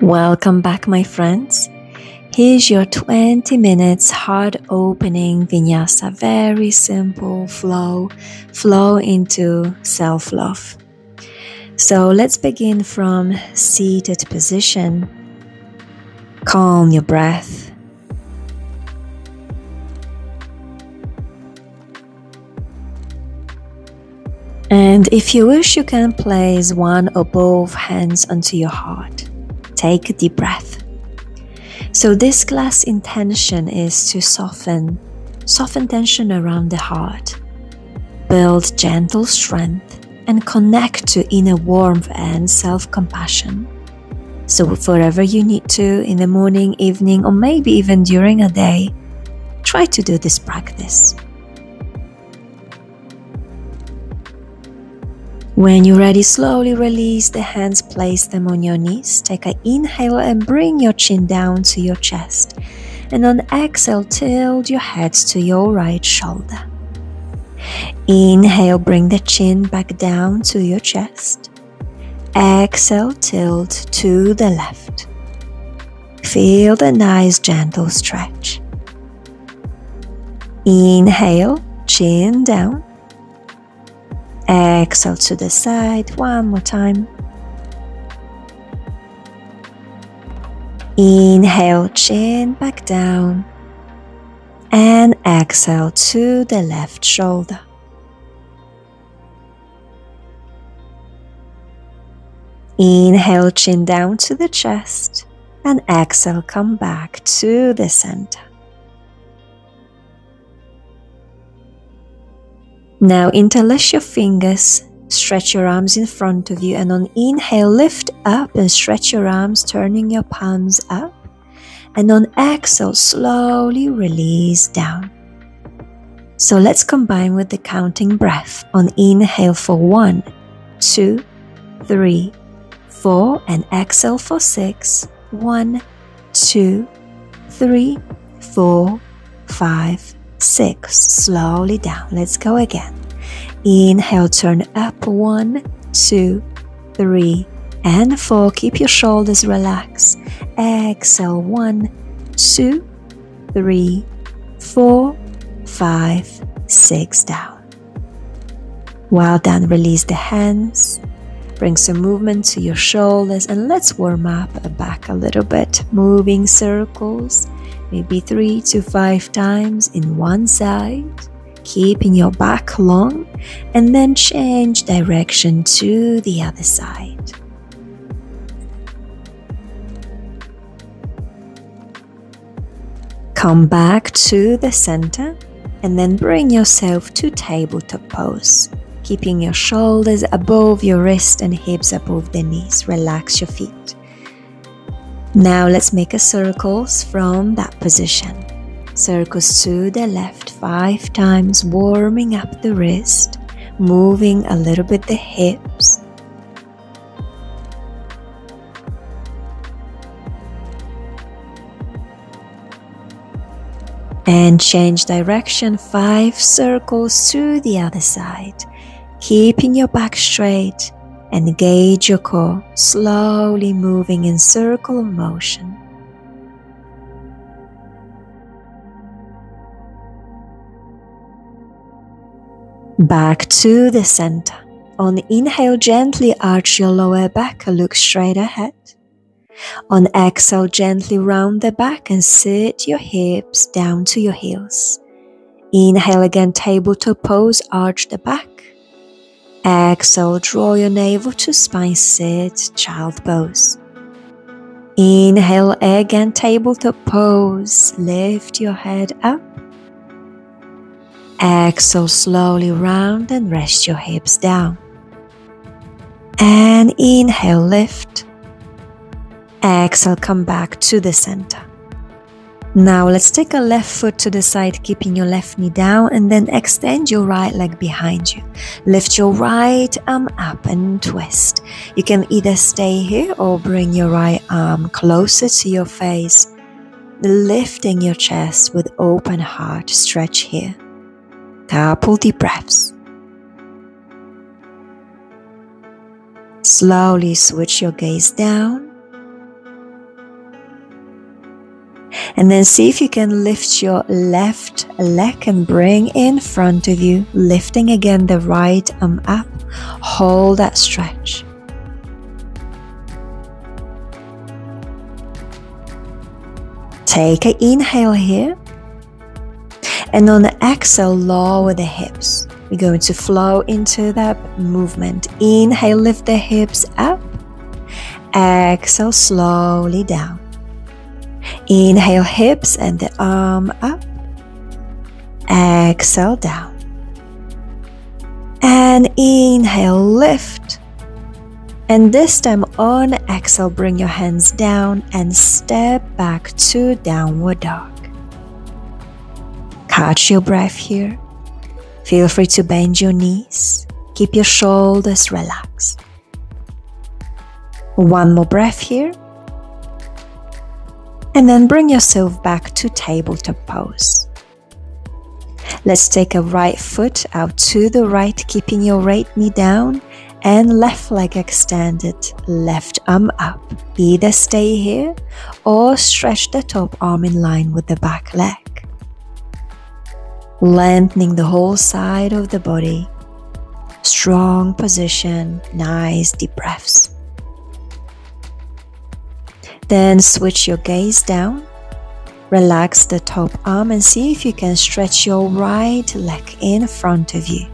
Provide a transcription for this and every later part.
Welcome back, my friends. Here's your 20 minutes heart opening Vinyasa. Very simple flow into self-love. So let's begin from seated position. Calm your breath. And if you wish, you can place one or both hands onto your heart. Take a deep breath. So this class intention is to soften tension around the heart, build gentle strength, and connect to inner warmth and self-compassion. So wherever you need to, in the morning, evening, or maybe even during a day, try to do this practice. When you're ready, slowly release the hands, place them on your knees. Take an inhale and bring your chin down to your chest. And on exhale, tilt your head to your right shoulder. Inhale, bring the chin back down to your chest. Exhale, tilt to the left. Feel the nice gentle stretch. Inhale, chin down. Exhale to the side, one more time. Inhale, chin back down. And exhale to the left shoulder. Inhale, chin down to the chest. And exhale, come back to the center. Now interlace your fingers, stretch your arms in front of you, and on inhale, lift up and stretch your arms, turning your palms up. And on exhale, slowly release down. So let's combine with the counting breath. On inhale for 1, 2, 3, 4, and exhale for 6. 1, 2, 3, 4, 5, 6. Slowly down. Let's go again. Inhale, turn up. 1, 2, 3, and 4. Keep your shoulders relaxed. Exhale. 1, 2, 3, 4, 5, 6. Down. Well done. Release the hands. Bring some movement to your shoulders, and let's warm up back a little bit. Moving circles. Maybe 3 to 5 times in one side, keeping your back long, and then change direction to the other side. Come back to the center, and then bring yourself to tabletop pose, keeping your shoulders above your wrist and hips above the knees. Relax your feet. Now let's make a circles from that position. Circles to the left 5 times, warming up the wrist, moving a little bit the hips. And change direction 5 circles to the other side, keeping your back straight. Engage your core, slowly moving in circle of motion. Back to the center. On inhale, gently arch your lower back, look straight ahead. On exhale, gently round the back and sit your hips down to your heels. Inhale again, tabletop pose, arch the back. Exhale, draw your navel to spine, sit, child pose. Inhale again, tabletop pose, lift your head up. Exhale, slowly round and rest your hips down. And inhale, lift. Exhale, come back to the center. Now let's take a left foot to the side, keeping your left knee down, and then extend your right leg behind you. Lift your right arm up and twist. You can either stay here or bring your right arm closer to your face, lifting your chest with open heart. Stretch here. Couple deep breaths. Slowly switch your gaze down And then see if you can lift your left leg and bring in front of you, lifting again the right arm up. Hold that stretch. Take an inhale here. And on the exhale, lower the hips. We're going to flow into that movement. Inhale, lift the hips up. Exhale, slowly down. Inhale, hips and the arm up. Exhale, down. And inhale, lift. And this time on exhale, bring your hands down and step back to downward dog. Catch your breath here. Feel free to bend your knees. Keep your shoulders relaxed. One more breath here. And then bring yourself back to tabletop pose. Let's take a right foot out to the right, keeping your right knee down and left leg extended, left arm up. Either stay here or stretch the top arm in line with the back leg. Lengthening the whole side of the body. Strong position, nice deep breaths. Then switch your gaze down. Relax the top arm and see if you can stretch your right leg in front of you.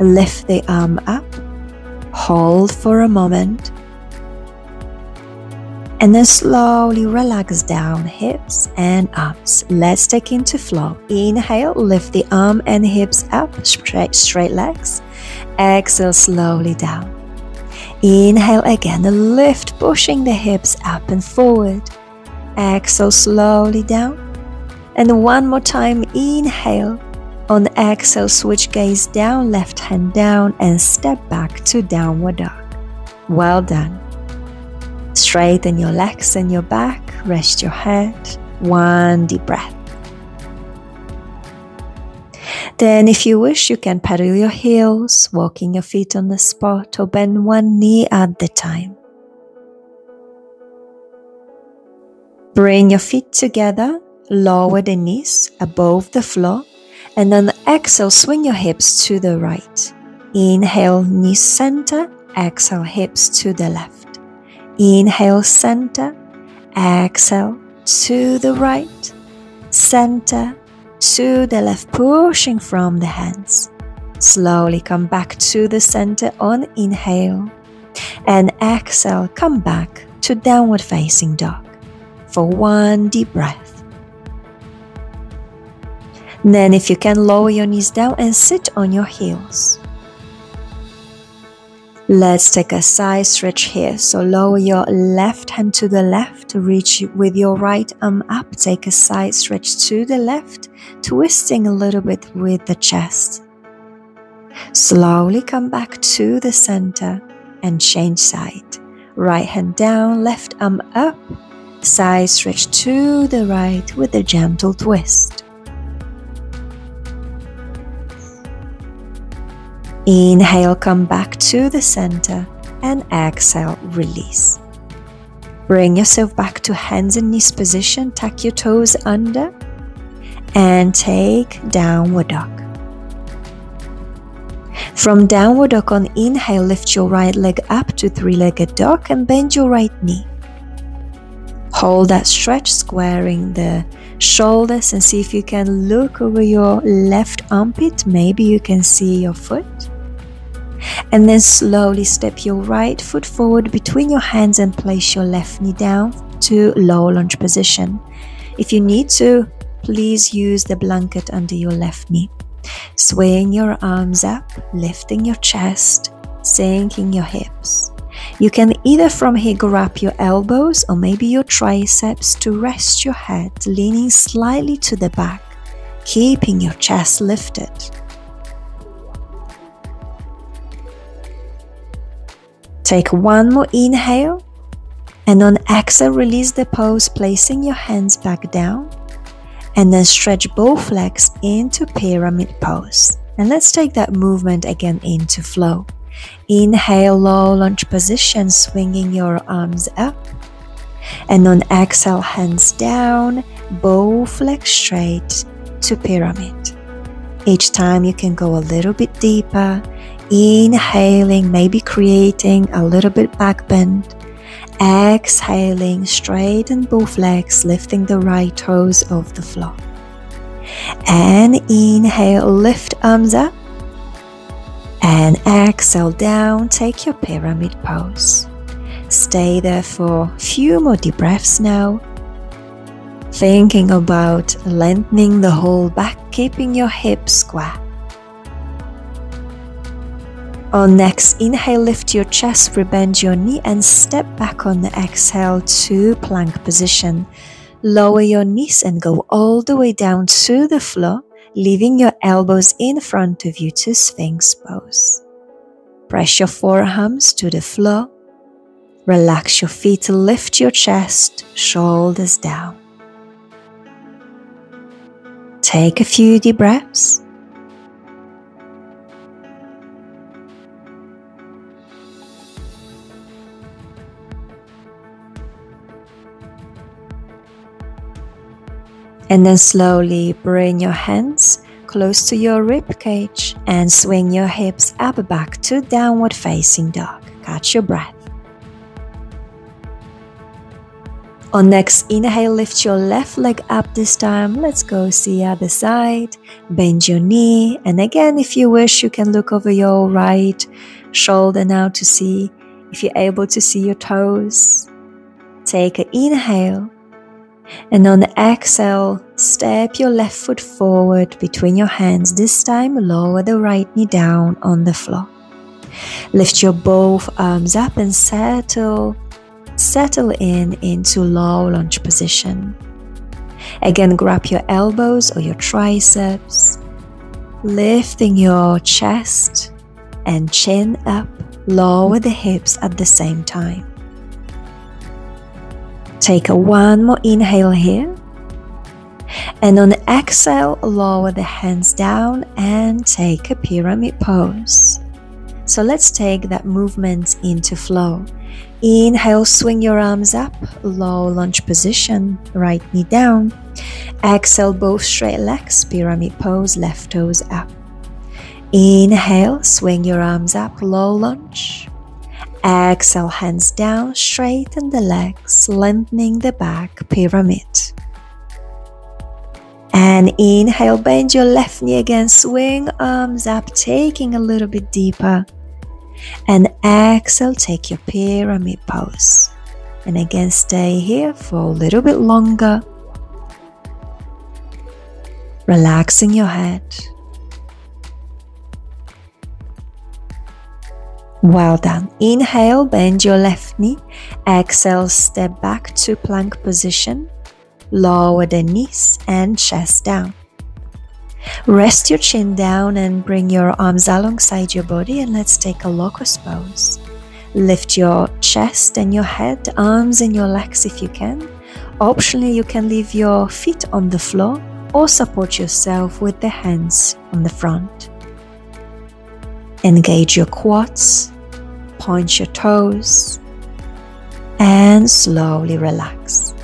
Lift the arm up. Hold for a moment. And then slowly relax down hips and arms. Let's take into flow. Inhale, lift the arm and hips up, straight legs. Exhale, slowly down. Inhale again, lift, pushing the hips up and forward. Exhale, slowly down. And one more time, inhale. On exhale, switch gaze down, left hand down and step back to downward dog. Well done. Straighten your legs and your back, rest your head. One deep breath. Then if you wish, you can pedal your heels, walking your feet on the spot or bend one knee at the time. Bring your feet together, lower the knees above the floor, and on the exhale, swing your hips to the right. Inhale, knees center, exhale, hips to the left. Inhale, center, exhale, to the right, center, to the left, pushing from the hands. Slowly come back to the center on inhale, and exhale, come back to downward facing dog for one deep breath. Then if you can, lower your knees down and sit on your heels. Let's take a side stretch here. So lower your left hand to the left, reach with your right arm up, take a side stretch to the left, twisting a little bit with the chest. Slowly come back to the center and change side. Right hand down, left arm up, side stretch to the right with a gentle twist. Inhale, come back to the center and exhale, release. Bring yourself back to hands and knees position, tuck your toes under and take downward dog. From downward dog on inhale, lift your right leg up to three-legged dog and bend your right knee. Hold that stretch, squaring the shoulders and see if you can look over your left armpit. Maybe you can see your foot. And then slowly step your right foot forward between your hands and place your left knee down to low lunge position. If you need to, please use the blanket under your left knee. Swing your arms up, lifting your chest, sinking your hips. You can either from here grab your elbows or maybe your triceps to rest your head, leaning slightly to the back, keeping your chest lifted. Take one more inhale, and on exhale, release the pose, placing your hands back down, and then stretch both legs into pyramid pose. And let's take that movement again into flow. Inhale, low lunge position, swinging your arms up, And on exhale, hands down, both legs straight to pyramid. Each time you can go a little bit deeper, inhaling, maybe creating a little bit back bend. Exhaling, straighten both legs, lifting the right toes off the floor. And inhale, lift arms up. And exhale down, take your pyramid pose. Stay there for a few more deep breaths now. Thinking about lengthening the whole back, keeping your hips square. On next inhale, lift your chest, rebend your knee and step back on the exhale to plank position. Lower your knees and go all the way down to the floor, leaving your elbows in front of you to Sphinx pose. Press your forearms to the floor. Relax your feet, lift your chest, shoulders down. Take a few deep breaths. And then slowly bring your hands close to your rib cage and swing your hips up back to downward facing dog. Catch your breath. On next inhale, lift your left leg up this time. Let's go see the other side. Bend your knee. And again, if you wish, you can look over your right shoulder now to see if you're able to see your toes. Take an inhale. And on the exhale, step your left foot forward between your hands. This time, lower the right knee down on the floor. Lift your both arms up and settle into low lunge position. Again, grab your elbows or your triceps, lifting your chest and chin up, lower the hips at the same time. Take one more inhale here. And on the exhale, lower the hands down and take a pyramid pose. So let's take that movement into flow. Inhale, swing your arms up, low lunge position, right knee down. Exhale, both straight legs, pyramid pose, left toes up. Inhale, swing your arms up, low lunge. Exhale, hands down, straighten the legs, lengthening the back, pyramid. And inhale, bend your left knee again, swing arms up, taking a little bit deeper. And exhale, take your pyramid pose. And again, stay here for a little bit longer. Relaxing your head. Well done. Inhale, bend your left knee. Exhale, step back to plank position. Lower the knees and chest down. Rest your chin down and bring your arms alongside your body, and let's take a locust pose. Lift your chest and your head, arms and your legs if you can. Optionally, you can leave your feet on the floor or support yourself with the hands on the front. Engage your quads, point your toes, and slowly relax.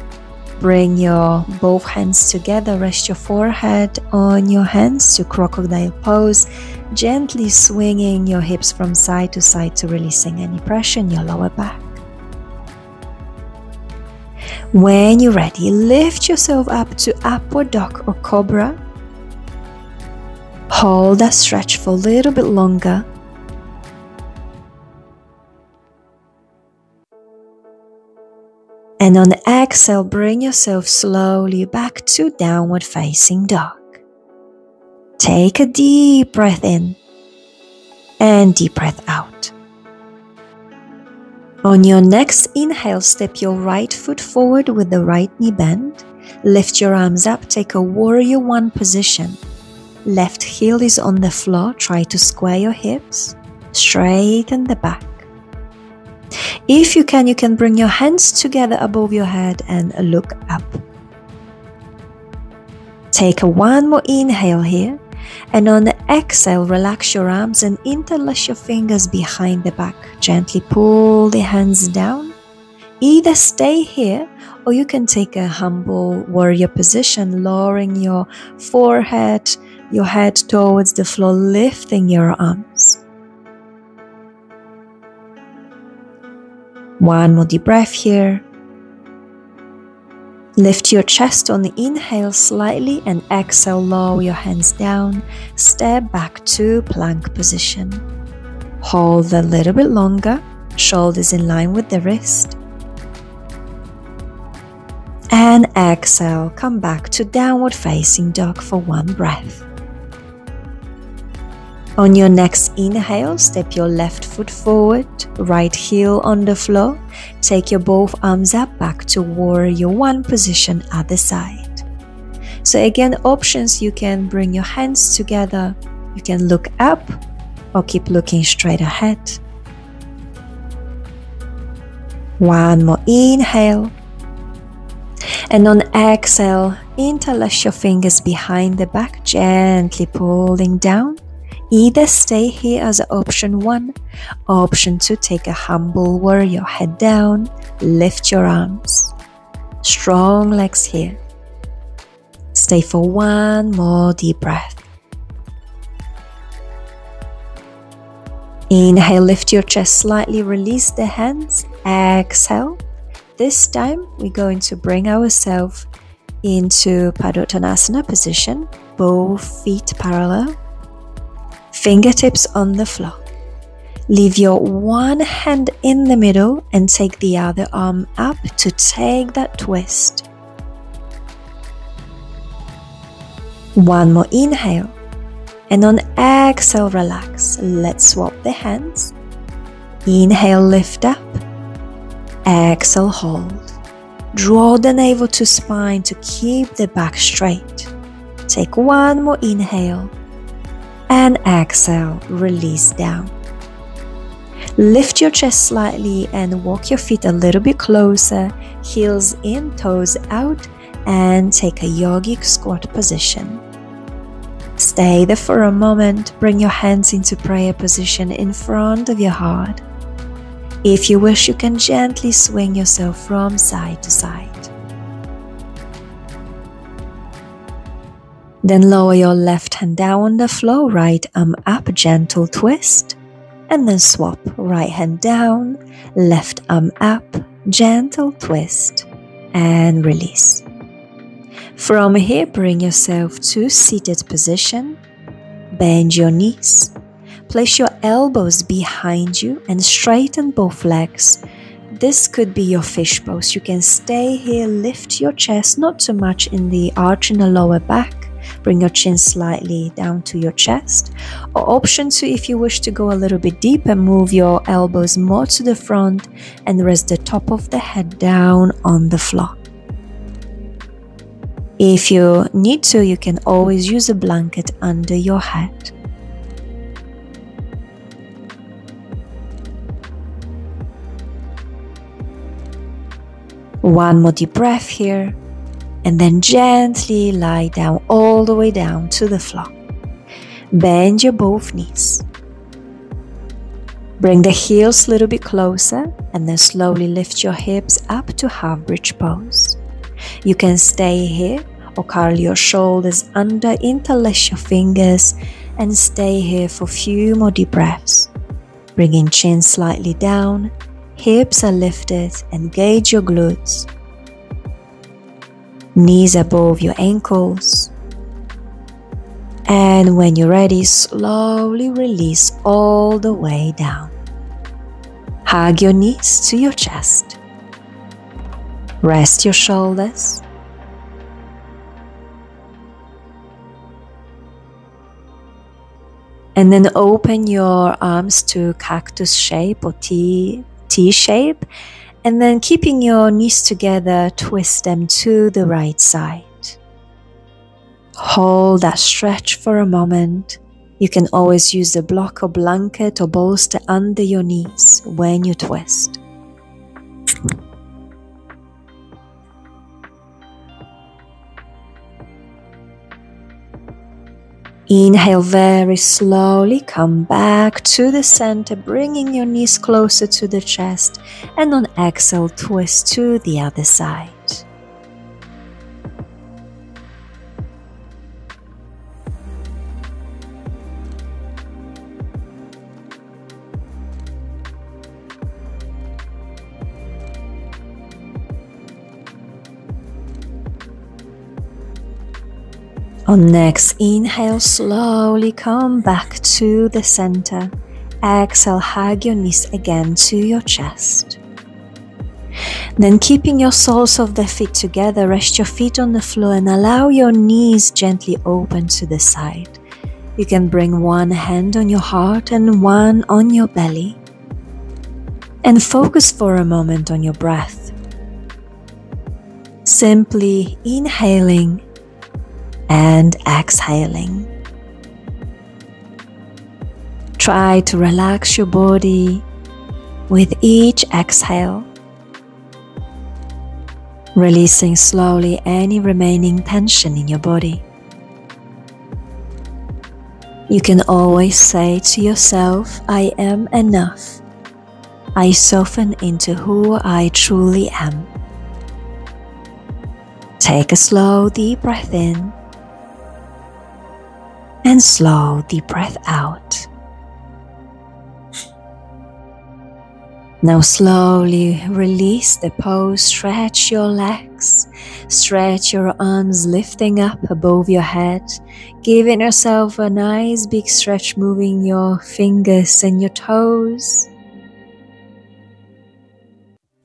Bring your both hands together, rest your forehead on your hands to crocodile pose, gently swinging your hips from side to side to releasing any pressure in your lower back. When you're ready, lift yourself up to upward dog or cobra. Hold that stretch for a little bit longer. And on the exhale, bring yourself slowly back to downward facing dog. Take a deep breath in and deep breath out. On your next inhale, step your right foot forward with the right knee bent. Lift your arms up, take a warrior one position. Left heel is on the floor, try to square your hips, straighten the back. If you can bring your hands together above your head and look up. Take one more inhale here, and on the exhale, relax your arms and interlace your fingers behind the back. Gently pull the hands down, Either stay here or you can take a humble warrior position, lowering your forehead, your head towards the floor, lifting your arms. One more deep breath here. Lift your chest on the inhale slightly and exhale, lower your hands down. Step back to plank position. Hold a little bit longer, shoulders in line with the wrist. And exhale, come back to downward facing dog for one breath. On your next inhale, step your left foot forward, right heel on the floor. Take your both arms up back to warrior one position at the side. So again, options, you can bring your hands together, you can look up or keep looking straight ahead. One more inhale. And on exhale, interlace your fingers behind the back, gently pulling down. Either stay here as option 1, option 2, take a humble warrior, head down, lift your arms. Strong legs here. Stay for one more deep breath. Inhale, lift your chest slightly, release the hands. Exhale. This time we're going to bring ourselves into Padottanasana position, both feet parallel. Fingertips on the floor. Leave your one hand in the middle and take the other arm up to take that twist. One more inhale. And on exhale, relax. Let's swap the hands. Inhale, lift up. Exhale, hold. Draw the navel to spine to keep the back straight. Take one more inhale. And exhale, release down. Lift your chest slightly and walk your feet a little bit closer, heels in, toes out, and take a yogic squat position. Stay there for a moment, bring your hands into prayer position in front of your heart. If you wish, you can gently swing yourself from side to side. Then lower your left hand down on the floor, right arm up, gentle twist. And then swap, right hand down, left arm up, gentle twist, and release. From here, bring yourself to seated position. Bend your knees. Place your elbows behind you and straighten both legs. This could be your fish pose. You can stay here, lift your chest, not too much in the arch in the lower back. Bring your chin slightly down to your chest. Or option 2, if you wish to go a little bit deeper, move your elbows more to the front and rest the top of the head down on the floor. If you need to, you can always use a blanket under your head. One more deep breath here. And then gently lie down all the way down to the floor. Bend your both knees. Bring the heels a little bit closer and then slowly lift your hips up to half bridge pose. You can stay here or curl your shoulders under, interlace your fingers and stay here for a few more deep breaths. Bringing chin slightly down, hips are lifted, engage your glutes. Knees above your ankles. And when you're ready, slowly release all the way down. Hug your knees to your chest. Rest your shoulders. And then open your arms to cactus shape or T shape. And then keeping your knees together, twist them to the right side. Hold that stretch for a moment. You can always use a block or blanket or bolster under your knees when you twist. Inhale very slowly, come back to the center, bringing your knees closer to the chest, and on exhale, twist to the other side. On next inhale, slowly come back to the center. Exhale, hug your knees again to your chest. Then keeping your soles of the feet together, rest your feet on the floor and allow your knees gently open to the side. You can bring one hand on your heart and one on your belly. And focus for a moment on your breath. Simply inhaling and exhaling. Try to relax your body with each exhale, releasing slowly any remaining tension in your body. You can always say to yourself, I am enough. I soften into who I truly am. Take a slow, deep breath in and slow, deep breath out. Now slowly release the pose, stretch your legs, stretch your arms lifting up above your head, giving yourself a nice big stretch, moving your fingers and your toes.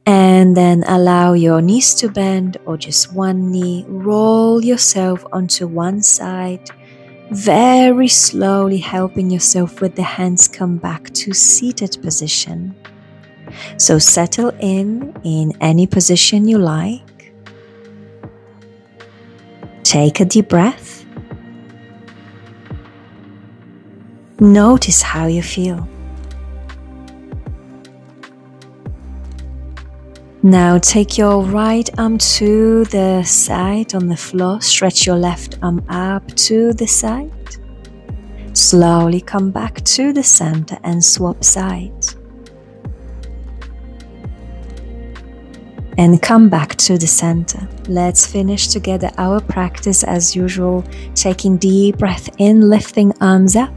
And then allow your knees to bend or just one knee, roll yourself onto one side, very slowly helping yourself with the hands come back to seated position. So settle in any position you like. Take a deep breath. Notice how you feel. Now take your right arm to the side on the floor. Stretch your left arm up to the side. Slowly come back to the center and swap sides. And come back to the center. Let's finish together our practice as usual, taking deep breath in, lifting arms up,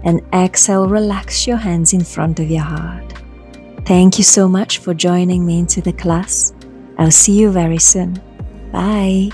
and exhale, relax your hands in front of your heart. Thank you so much for joining me into the class. I'll see you very soon. Bye.